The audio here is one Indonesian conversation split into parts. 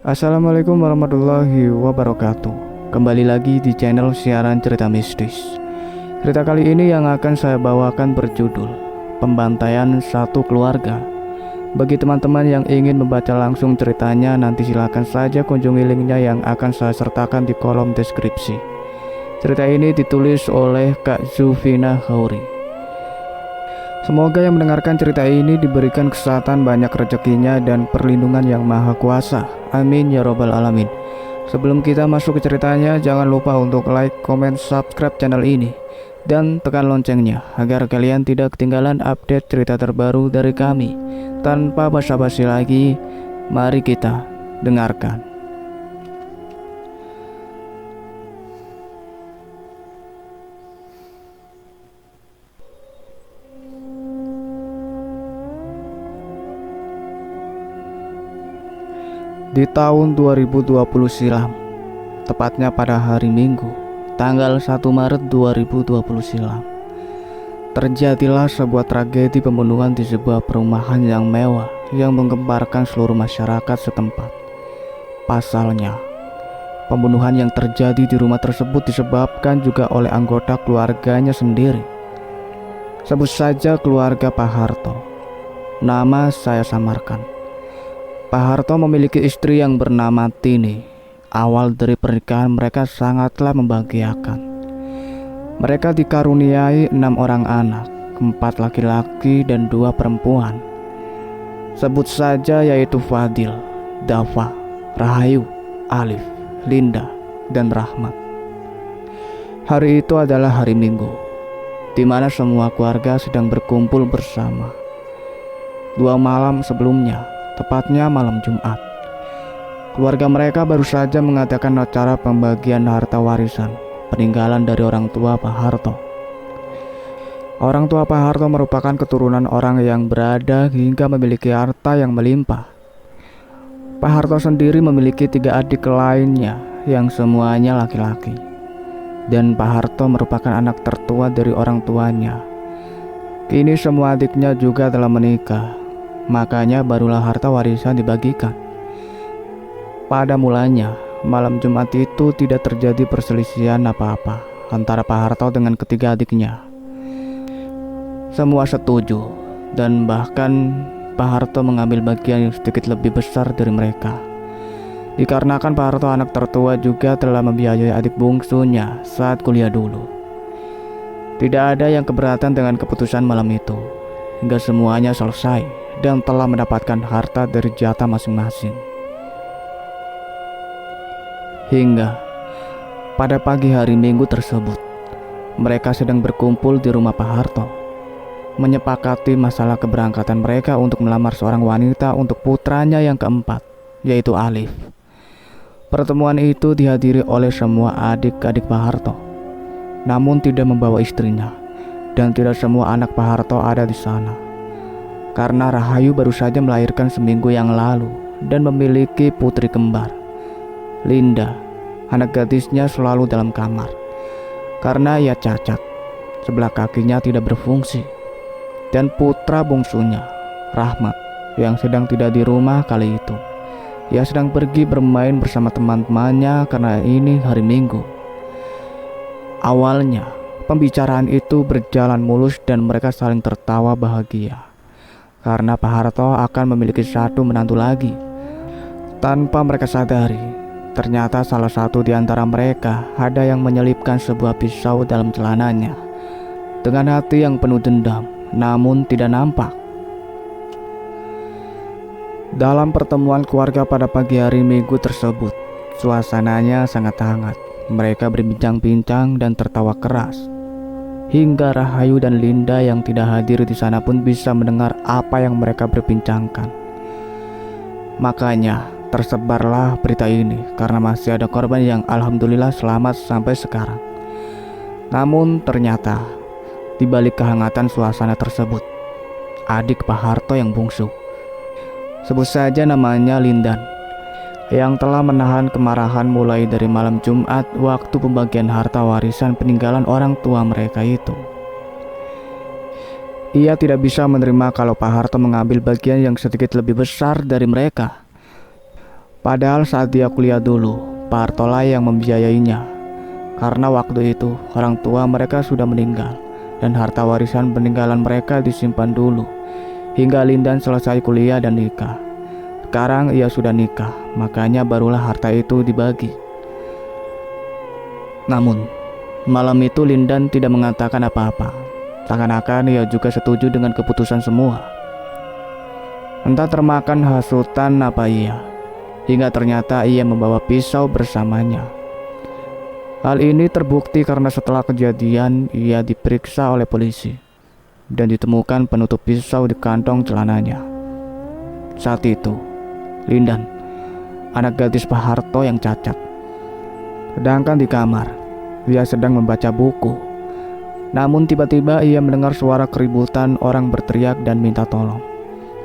Assalamualaikum warahmatullahi wabarakatuh. Kembali lagi di channel siaran cerita mistis. Cerita kali ini yang akan saya bawakan berjudul Pembantaian Satu Keluarga. Bagi teman-teman yang ingin membaca langsung ceritanya, nanti silakan saja kunjungi linknya yang akan saya sertakan di kolom deskripsi. Cerita ini ditulis oleh Kak Zufina Hauri. Semoga yang mendengarkan cerita ini diberikan kesehatan, banyak rezekinya, dan perlindungan yang maha kuasa. Amin ya robbal alamin. Sebelum kita masuk ke ceritanya, jangan lupa untuk like, comment, subscribe channel ini, dan tekan loncengnya agar kalian tidak ketinggalan update cerita terbaru dari kami. Tanpa basa-basi lagi, mari kita dengarkan. Di tahun 2020 silam, tepatnya pada hari Minggu, tanggal 1 Maret 2020 silam, terjadilah sebuah tragedi pembunuhan di sebuah perumahan yang mewah yang menggemparkan seluruh masyarakat setempat. Pasalnya, pembunuhan yang terjadi di rumah tersebut disebabkan juga oleh anggota keluarganya sendiri. Sebut saja keluarga Pak Harto. Nama saya samarkan. Pak Harto memiliki istri yang bernama Tini. Awal dari pernikahan mereka sangatlah membahagiakan. Mereka dikaruniai 6 orang anak, 4 laki-laki dan 2 perempuan. Sebut saja yaitu Fadil, Dafa, Rahayu, Alif, Linda, dan Rahmat. Hari itu adalah hari Minggu, di mana semua keluarga sedang berkumpul bersama. 2 malam sebelumnya, tepatnya malam Jumat, keluarga mereka baru saja mengadakan acara pembagian harta warisan peninggalan dari orang tua Pak Harto. Orang tua Pak Harto merupakan keturunan orang yang berada hingga memiliki harta yang melimpah. Pak Harto sendiri memiliki 3 adik lainnya yang semuanya laki-laki. Dan Pak Harto merupakan anak tertua dari orang tuanya. Kini semua adiknya juga telah menikah. Makanya barulah harta warisan dibagikan. Pada mulanya, malam Jumat itu tidak terjadi perselisihan apa-apa antara Pak Harto dengan ketiga adiknya. Semua setuju, dan bahkan Pak Harto mengambil bagian yang sedikit lebih besar dari mereka. Dikarenakan Pak Harto anak tertua juga telah membiayai adik bungsunya saat kuliah dulu. Tidak ada yang keberatan dengan keputusan malam itu, hingga semuanya selesai dan telah mendapatkan harta dari jatah masing-masing. Hingga pada pagi hari Minggu tersebut, mereka sedang berkumpul di rumah Pak Harto, menyepakati masalah keberangkatan mereka untuk melamar seorang wanita untuk putranya yang keempat, yaitu Alif. Pertemuan itu dihadiri oleh semua adik-adik Pak Harto, namun tidak membawa istrinya, dan tidak semua anak Pak Harto ada di sana. Karena Rahayu baru saja melahirkan seminggu yang lalu dan memiliki putri kembar. Linda, anak gadisnya selalu dalam kamar karena ia cacat, sebelah kakinya tidak berfungsi. Dan putra bungsunya, Rahmat, yang sedang tidak di rumah kali itu. Ia sedang pergi bermain bersama teman-temannya karena ini hari Minggu. Awalnya, pembicaraan itu berjalan mulus dan mereka saling tertawa bahagia. Karena Pak Harto akan memiliki 1 menantu lagi. Tanpa mereka sadari, ternyata salah satu di antara mereka ada yang menyelipkan sebuah pisau dalam celananya. Dengan hati yang penuh dendam, namun tidak nampak. Dalam pertemuan keluarga pada pagi hari Minggu tersebut, suasananya sangat hangat. Mereka berbincang-bincang dan tertawa keras. Hingga Rahayu dan Linda yang tidak hadir di sana pun bisa mendengar apa yang mereka berbincangkan. Makanya tersebarlah berita ini karena masih ada korban yang alhamdulillah selamat sampai sekarang. Namun ternyata di balik kehangatan suasana tersebut, adik Pak Harto yang bungsu, sebut saja namanya Lindan, yang telah menahan kemarahan mulai dari malam Jumat waktu pembagian harta warisan peninggalan orang tua mereka itu. Ia tidak bisa menerima kalau Pak Harto mengambil bagian yang sedikit lebih besar dari mereka. Padahal saat dia kuliah dulu, Pak Hartolah yang membiayainya. Karena waktu itu orang tua mereka sudah meninggal dan harta warisan peninggalan mereka disimpan dulu hingga Lindan selesai kuliah dan nikah. Sekarang ia sudah nikah, makanya barulah harta itu dibagi. Namun, malam itu Lindan tidak mengatakan apa-apa. Seakan-akan ia juga setuju dengan keputusan semua. Entah termakan hasutan apa ia, hingga ternyata ia membawa pisau bersamanya. Hal ini terbukti karena setelah kejadian ia diperiksa oleh polisi dan ditemukan penutup pisau di kantong celananya. Saat itu, Lindan, anak gadis Pak Harto yang cacat. Sedangkan di kamar, ia sedang membaca buku. Namun tiba-tiba ia mendengar suara keributan orang berteriak dan minta tolong.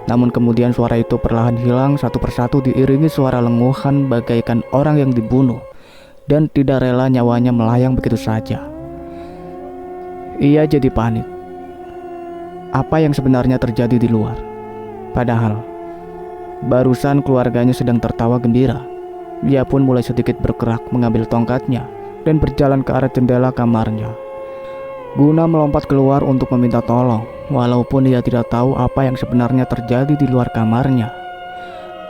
Namun kemudian suara itu perlahan hilang satu persatu diiringi suara lenguhan bagaikan orang yang dibunuh dan tidak rela nyawanya melayang begitu saja. Ia jadi panik. Apa yang sebenarnya terjadi di luar? Padahal barusan keluarganya sedang tertawa gembira. Ia pun mulai sedikit bergerak mengambil tongkatnya dan berjalan ke arah jendela kamarnya guna melompat keluar untuk meminta tolong, walaupun ia tidak tahu apa yang sebenarnya terjadi di luar kamarnya.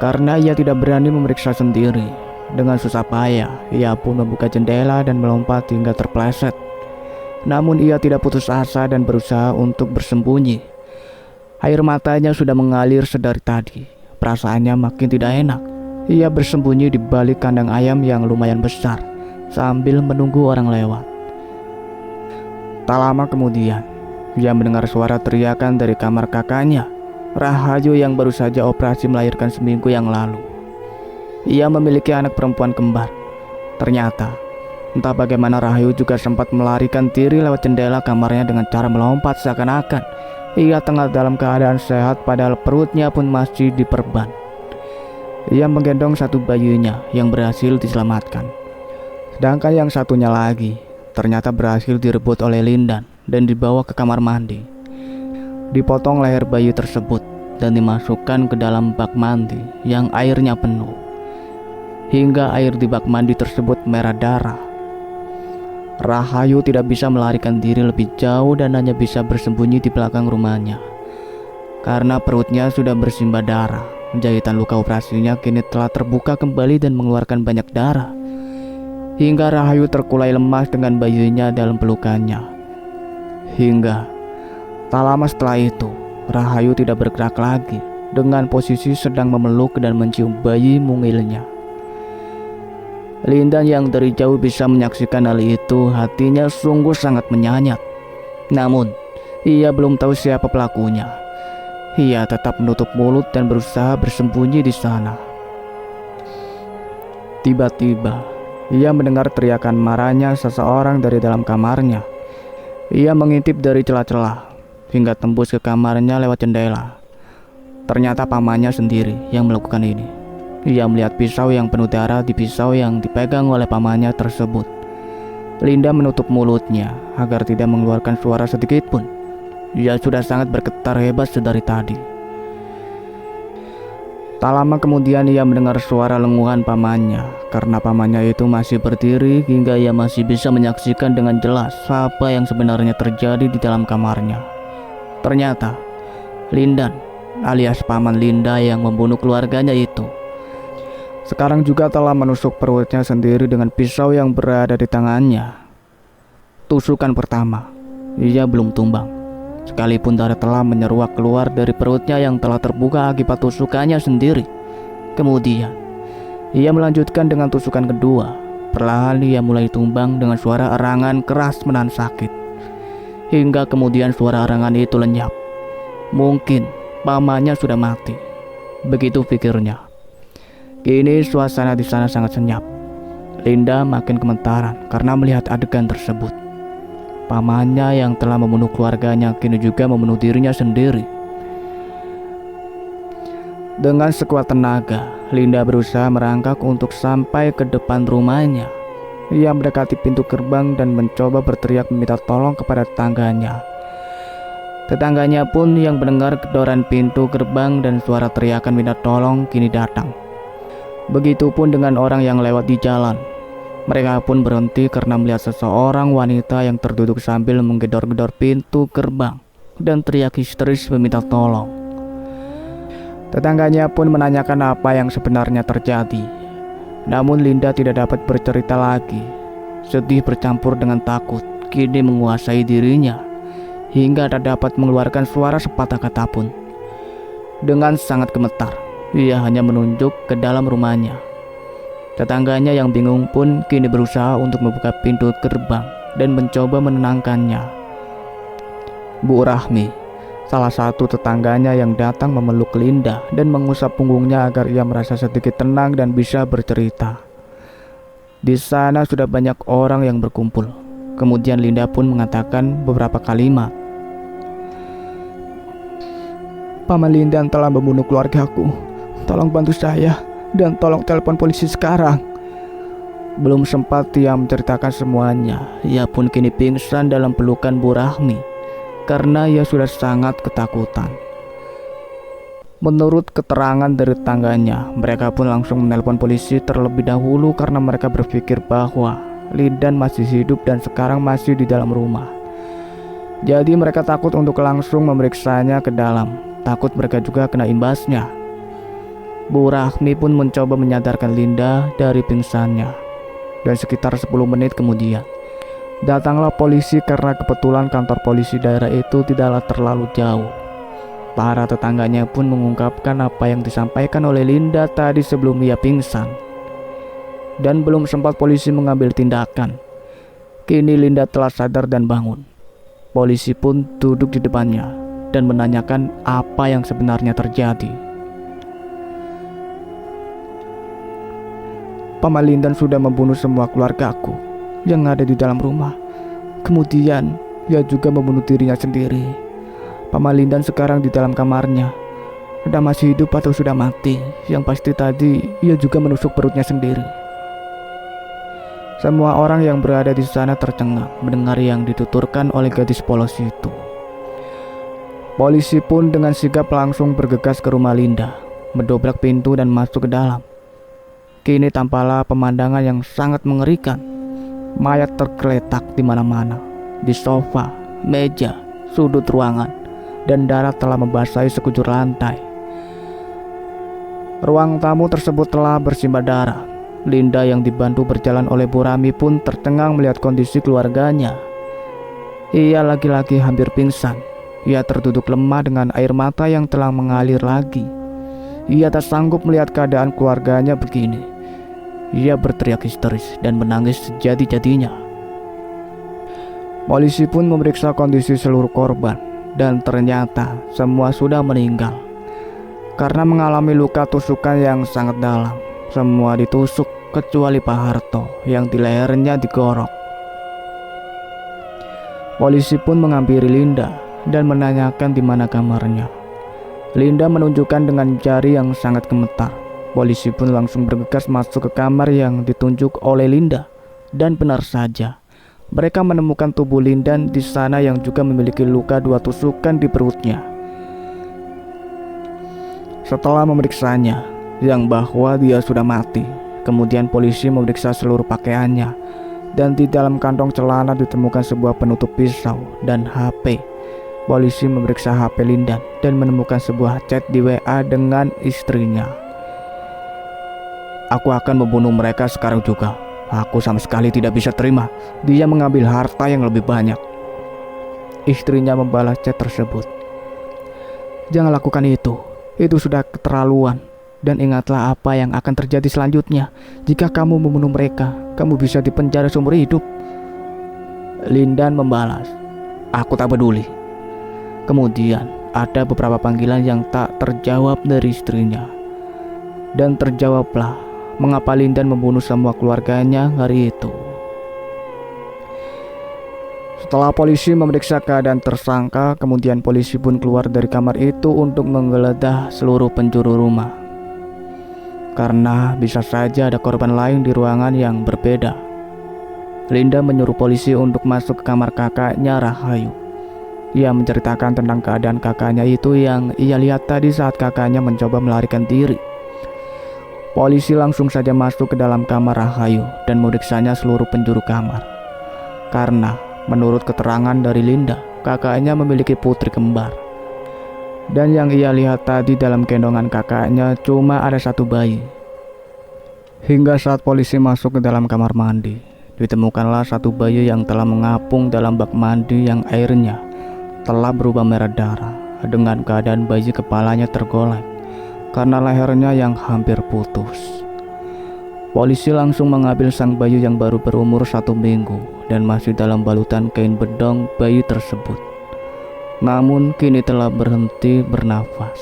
Karena ia tidak berani memeriksa sendiri, dengan susah payah ia pun membuka jendela dan melompat hingga terpleset. Namun ia tidak putus asa dan berusaha untuk bersembunyi. Air matanya sudah mengalir sedari tadi. Perasaannya makin tidak enak. Ia bersembunyi di balik kandang ayam yang lumayan besar sambil menunggu orang lewat. Tak lama kemudian, ia mendengar suara teriakan dari kamar kakaknya, Rahayu, yang baru saja operasi melahirkan seminggu yang lalu. Ia memiliki anak perempuan kembar. Ternyata, entah bagaimana Rahayu juga sempat melarikan diri lewat jendela kamarnya dengan cara melompat seakan-akan ia tengah dalam keadaan sehat padahal perutnya pun masih diperban. Ia menggendong satu bayinya yang berhasil diselamatkan. Sedangkan yang satunya lagi ternyata berhasil direbut oleh Lindan dan dibawa ke kamar mandi. Dipotong leher bayi tersebut dan dimasukkan ke dalam bak mandi yang airnya penuh. Hingga air di bak mandi tersebut merah darah. Rahayu tidak bisa melarikan diri lebih jauh dan hanya bisa bersembunyi di belakang rumahnya. Karena perutnya sudah bersimbah darah, jahitan luka operasinya kini telah terbuka kembali dan mengeluarkan banyak darah. Hingga Rahayu terkulai lemas dengan bayinya dalam pelukannya. Hingga tak lama setelah itu, Rahayu tidak bergerak lagi dengan posisi sedang memeluk dan mencium bayi mungilnya. Lindan yang dari jauh bisa menyaksikan hal itu, hatinya sungguh sangat menyayat. Namun, ia belum tahu siapa pelakunya. Ia tetap menutup mulut dan berusaha bersembunyi di sana. Tiba-tiba, ia mendengar teriakan marahnya seseorang dari dalam kamarnya. Ia mengintip dari celah-celah hingga tembus ke kamarnya lewat jendela. Ternyata pamannya sendiri yang melakukan ini. Ia melihat pisau yang penuh darah di pisau yang dipegang oleh pamannya tersebut. Linda menutup mulutnya agar tidak mengeluarkan suara sedikit pun. Ia sudah sangat bergetar hebat sedari tadi. Tak lama kemudian ia mendengar suara lenguhan pamannya. Karena pamannya itu masih berdiri hingga ia masih bisa menyaksikan dengan jelas apa yang sebenarnya terjadi di dalam kamarnya. Ternyata Lindan alias paman Linda yang membunuh keluarganya itu sekarang juga telah menusuk perutnya sendiri dengan pisau yang berada di tangannya. Tusukan pertama, ia belum tumbang, sekalipun darah telah menyeruak keluar dari perutnya yang telah terbuka akibat tusukannya sendiri. Kemudian, ia melanjutkan dengan tusukan kedua. Perlahan ia mulai tumbang dengan suara erangan keras menahan sakit. Hingga kemudian suara erangan itu lenyap. Mungkin pamannya sudah mati. Begitu pikirnya. Kini suasana di sana sangat senyap. Linda makin gemetaran karena melihat adegan tersebut. Pamannya yang telah membunuh keluarganya kini juga membunuh dirinya sendiri. Dengan sekuat tenaga, Linda berusaha merangkak untuk sampai ke depan rumahnya. Ia mendekati pintu gerbang dan mencoba berteriak meminta tolong kepada tetangganya. Tetangganya pun yang mendengar gedoran pintu gerbang dan suara teriakan minta tolong kini datang. Begitupun dengan orang yang lewat di jalan. Mereka pun berhenti karena melihat seseorang wanita yang terduduk sambil menggedor-gedor pintu gerbang dan teriak histeris meminta tolong. Tetangganya pun menanyakan apa yang sebenarnya terjadi. Namun Linda tidak dapat bercerita lagi. Sedih bercampur dengan takut kini menguasai dirinya hingga tak dapat mengeluarkan suara sepatah kata pun. Dengan sangat gemetar, ia hanya menunjuk ke dalam rumahnya. Tetangganya yang bingung pun kini berusaha untuk membuka pintu gerbang dan mencoba menenangkannya. Bu Rahmi, salah satu tetangganya yang datang memeluk Linda dan mengusap punggungnya agar ia merasa sedikit tenang dan bisa bercerita. Di sana sudah banyak orang yang berkumpul. Kemudian Linda pun mengatakan beberapa kalimat. Paman Lindan telah membunuh keluargaku. Tolong bantu saya dan tolong telepon polisi sekarang. Belum sempat ia menceritakan semuanya, ia pun kini pingsan dalam pelukan Bu Rahmi karena ia sudah sangat ketakutan. Menurut keterangan dari tetangganya, mereka pun langsung menelpon polisi terlebih dahulu karena mereka berpikir bahwa Lindan masih hidup dan sekarang masih di dalam rumah. Jadi mereka takut untuk langsung memeriksanya ke dalam, takut mereka juga kena imbasnya. Bu Rahmi pun mencoba menyadarkan Linda dari pingsannya. Dan sekitar 10 menit kemudian, datanglah polisi karena kebetulan kantor polisi daerah itu tidaklah terlalu jauh. Para tetangganya pun mengungkapkan apa yang disampaikan oleh Linda tadi sebelum ia pingsan. Dan belum sempat polisi mengambil tindakan, kini Linda telah sadar dan bangun. Polisi pun duduk di depannya dan menanyakan apa yang sebenarnya terjadi. Paman Lindan sudah membunuh semua keluargaku yang ada di dalam rumah. Kemudian ia juga membunuh dirinya sendiri. Paman Lindan sekarang di dalam kamarnya. Entah masih hidup atau sudah mati. Yang pasti tadi ia juga menusuk perutnya sendiri. Semua orang yang berada di sana tercengang mendengar yang dituturkan oleh gadis polos itu. Polisi pun dengan sigap langsung bergegas ke rumah Linda, mendobrak pintu dan masuk ke dalam. Kini tampaklah pemandangan yang sangat mengerikan. Mayat tergeletak di mana-mana, di sofa, meja, sudut ruangan, dan darah telah membasahi sekujur lantai. Ruang tamu tersebut telah bersimbah darah. Linda yang dibantu berjalan oleh Bu Rahmi pun tercengang melihat kondisi keluarganya. Ia lagi-lagi hampir pingsan. Ia terduduk lemah dengan air mata yang telah mengalir lagi. Ia tak sanggup melihat keadaan keluarganya begini. Ia berteriak histeris dan menangis sejadi-jadinya. Polisi pun memeriksa kondisi seluruh korban dan ternyata semua sudah meninggal karena mengalami luka tusukan yang sangat dalam. Semua ditusuk kecuali Pak Harto yang di lehernya digorok. Polisi pun menghampiri Linda dan menanyakan di mana kamarnya. Linda menunjukkan dengan jari yang sangat gemetar. Polisi pun langsung bergegas masuk ke kamar yang ditunjuk oleh Linda. Dan benar saja, mereka menemukan tubuh Linda di sana yang juga memiliki luka 2 tusukan di perutnya. Setelah memeriksanya, yang bahwa dia sudah mati, kemudian polisi memeriksa seluruh pakaiannya. Dan di dalam kantong celana ditemukan sebuah penutup pisau dan HP. Polisi memeriksa HP Linda dan menemukan sebuah chat di WA dengan istrinya. Aku akan membunuh mereka sekarang juga. Aku sama sekali tidak bisa terima dia mengambil harta yang lebih banyak. Istrinya membalas chat tersebut. Jangan lakukan itu sudah keterlaluan. Dan ingatlah apa yang akan terjadi selanjutnya. Jika kamu membunuh mereka, kamu bisa dipenjara seumur hidup. Lindan membalas, aku tak peduli. Kemudian ada beberapa panggilan yang tak terjawab dari istrinya. Dan terjawablah mengapa Lindan membunuh semua keluarganya hari itu. Setelah polisi memeriksa keadaan tersangka, kemudian polisi pun keluar dari kamar itu untuk menggeledah seluruh penjuru rumah. Karena bisa saja ada korban lain di ruangan yang berbeda. Linda menyuruh polisi untuk masuk ke kamar kakaknya Rahayu. Ia menceritakan tentang keadaan kakaknya itu yang ia lihat tadi saat kakaknya mencoba melarikan diri. Polisi langsung saja masuk ke dalam kamar Rahayu dan meriksanya seluruh penjuru kamar. Karena menurut keterangan dari Linda, kakaknya memiliki putri kembar. Dan yang ia lihat tadi dalam gendongan kakaknya cuma ada satu bayi. Hingga saat polisi masuk ke dalam kamar mandi, ditemukanlah satu bayi yang telah mengapung dalam bak mandi yang airnya telah berubah merah darah, dengan keadaan bayi kepalanya tergolek karena lehernya yang hampir putus. Polisi langsung mengambil sang bayi yang baru berumur 1 minggu dan masih dalam balutan kain bedong bayi tersebut. Namun kini telah berhenti bernafas.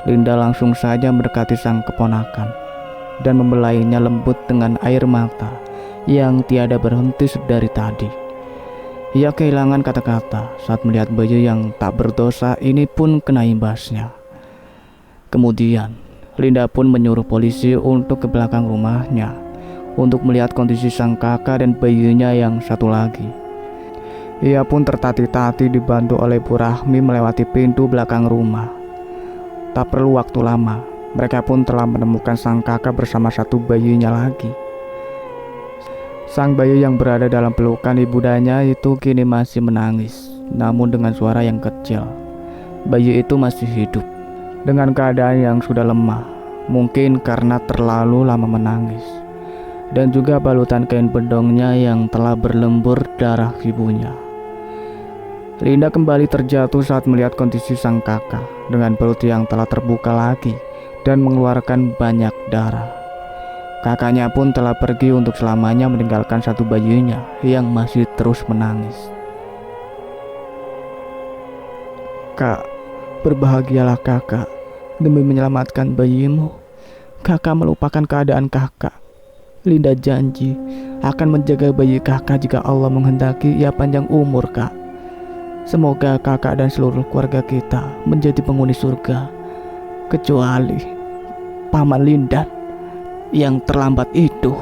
Linda langsung saja mendekati sang keponakan dan membelainya lembut dengan air mata yang tiada berhenti sedari tadi. Ia kehilangan kata-kata saat melihat bayi yang tak berdosa ini pun kena imbasnya. Kemudian Linda pun menyuruh polisi untuk ke belakang rumahnya untuk melihat kondisi sang kakak dan bayinya yang satu lagi. Ia pun tertati-tati dibantu oleh Bu Rahmi melewati pintu belakang rumah. Tak perlu waktu lama, mereka pun telah menemukan sang kakak bersama satu bayinya lagi. Sang bayi yang berada dalam pelukan ibundanya itu kini masih menangis, namun dengan suara yang kecil. Bayi itu masih hidup dengan keadaan yang sudah lemah, mungkin karena terlalu lama menangis, dan juga balutan kain bedongnya yang telah berlembur darah ibunya. Linda kembali terjatuh saat melihat kondisi sang kakak dengan perut yang telah terbuka lagi dan mengeluarkan banyak darah. Kakaknya pun telah pergi untuk selamanya meninggalkan satu bayinya yang masih terus menangis. Kak, berbahagialah kakak. Demi menyelamatkan bayimu, kakak melupakan keadaan kakak. Linda janji akan menjaga bayi kakak jika Allah menghendaki ia panjang umur, kak. Semoga kakak dan seluruh keluarga kita menjadi penghuni surga, kecuali Paman Lindan yang terlambat itu.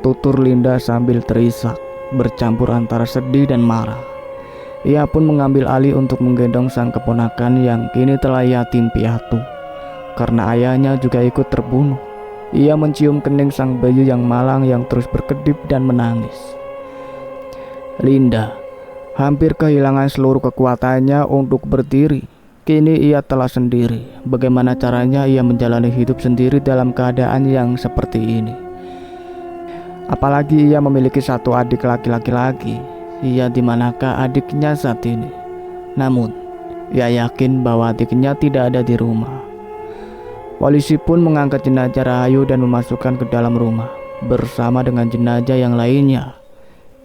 Tutur Linda sambil terisak, bercampur antara sedih dan marah. Ia pun mengambil alih untuk menggendong sang keponakan yang kini telah yatim piatu karena ayahnya juga ikut terbunuh. Ia mencium kening sang bayi yang malang yang terus berkedip dan menangis. Linda hampir kehilangan seluruh kekuatannya untuk berdiri. Kini ia telah sendiri. Bagaimana caranya ia menjalani hidup sendiri dalam keadaan yang seperti ini? Apalagi ia memiliki satu adik laki-laki lagi. Ia di manakah adiknya saat ini? Namun, ia yakin bahwa adiknya tidak ada di rumah. Polisi pun mengangkat jenazah Rahayu dan memasukkan ke dalam rumah bersama dengan jenazah yang lainnya.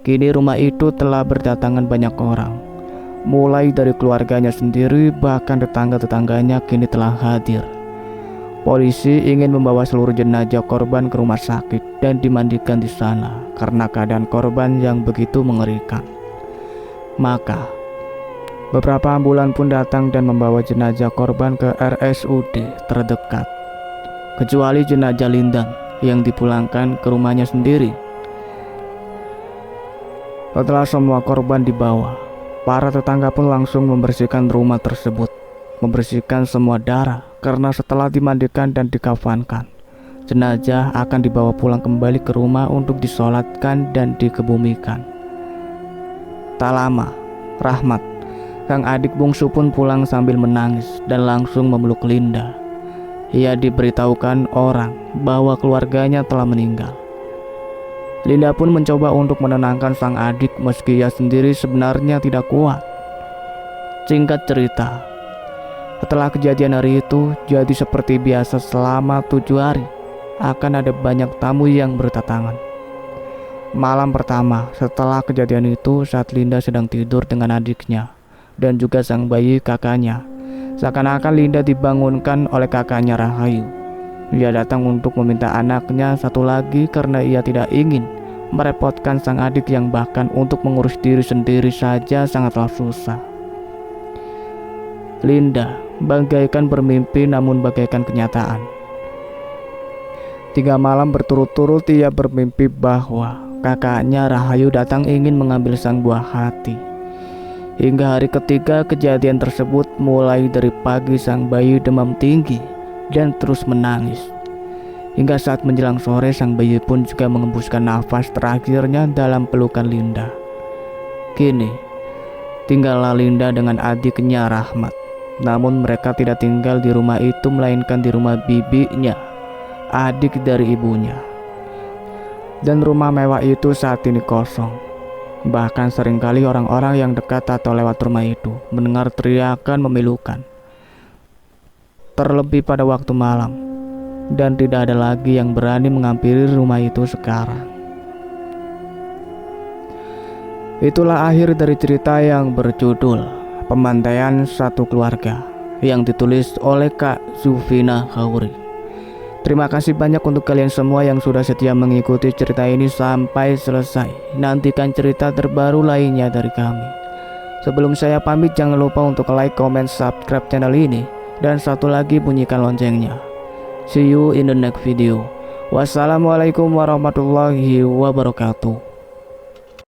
Kini rumah itu telah berdatangan banyak orang, mulai dari keluarganya sendiri bahkan tetangga-tetangganya kini telah hadir. Polisi ingin membawa seluruh jenazah korban ke rumah sakit dan dimandikan di sana karena keadaan korban yang begitu mengerikan. Maka, beberapa ambulan pun datang dan membawa jenazah korban ke RSUD terdekat, kecuali jenazah Lindan yang dipulangkan ke rumahnya sendiri. Setelah semua korban dibawa, para tetangga pun langsung membersihkan rumah tersebut, membersihkan semua darah. Karena setelah dimandikan dan dikafankan, jenazah akan dibawa pulang kembali ke rumah untuk disolatkan dan dikebumikan. Tak lama, Rahmat, sang adik bungsu pun pulang sambil menangis dan langsung memeluk Linda. Ia diberitahukan orang bahwa keluarganya telah meninggal. Linda pun mencoba untuk menenangkan sang adik meski ia sendiri sebenarnya tidak kuat. Singkat cerita, setelah kejadian hari itu, jadi seperti biasa selama 7 hari, akan ada banyak tamu yang berdatangan. Malam pertama setelah kejadian itu, saat Linda sedang tidur dengan adiknya dan juga sang bayi kakaknya, seakan-akan Linda dibangunkan oleh kakaknya Rahayu. Ia datang untuk meminta anaknya satu lagi karena ia tidak ingin merepotkan sang adik yang bahkan untuk mengurus diri sendiri saja sangatlah susah. Linda bagaikan bermimpi namun bagaikan kenyataan. 3 malam berturut-turut ia bermimpi bahwa kakaknya Rahayu datang ingin mengambil sang buah hati. Hingga hari ketiga kejadian tersebut, mulai dari pagi sang bayi demam tinggi dan terus menangis. Hingga saat menjelang sore, sang bayi pun juga mengembuskan nafas terakhirnya dalam pelukan Linda. Kini, tinggallah Linda dengan adiknya Rahmat. Namun mereka tidak tinggal di rumah itu, melainkan di rumah bibinya, adik dari ibunya. Dan rumah mewah itu saat ini kosong. Bahkan seringkali orang-orang yang dekat atau lewat rumah itu mendengar teriakan memilukan. Terlebih pada waktu malam, dan tidak ada lagi yang berani menghampiri rumah itu sekarang. Itulah akhir dari cerita yang berjudul Pembantaian Satu Keluarga, yang ditulis oleh Kak Zufina Hauri. Terima kasih banyak untuk kalian semua yang sudah setia mengikuti cerita ini sampai selesai. Nantikan cerita terbaru lainnya dari kami. Sebelum saya pamit, jangan lupa untuk like, comment, subscribe channel ini, dan satu lagi bunyikan loncengnya. See you in the next video. Wassalamualaikum warahmatullahi wabarakatuh.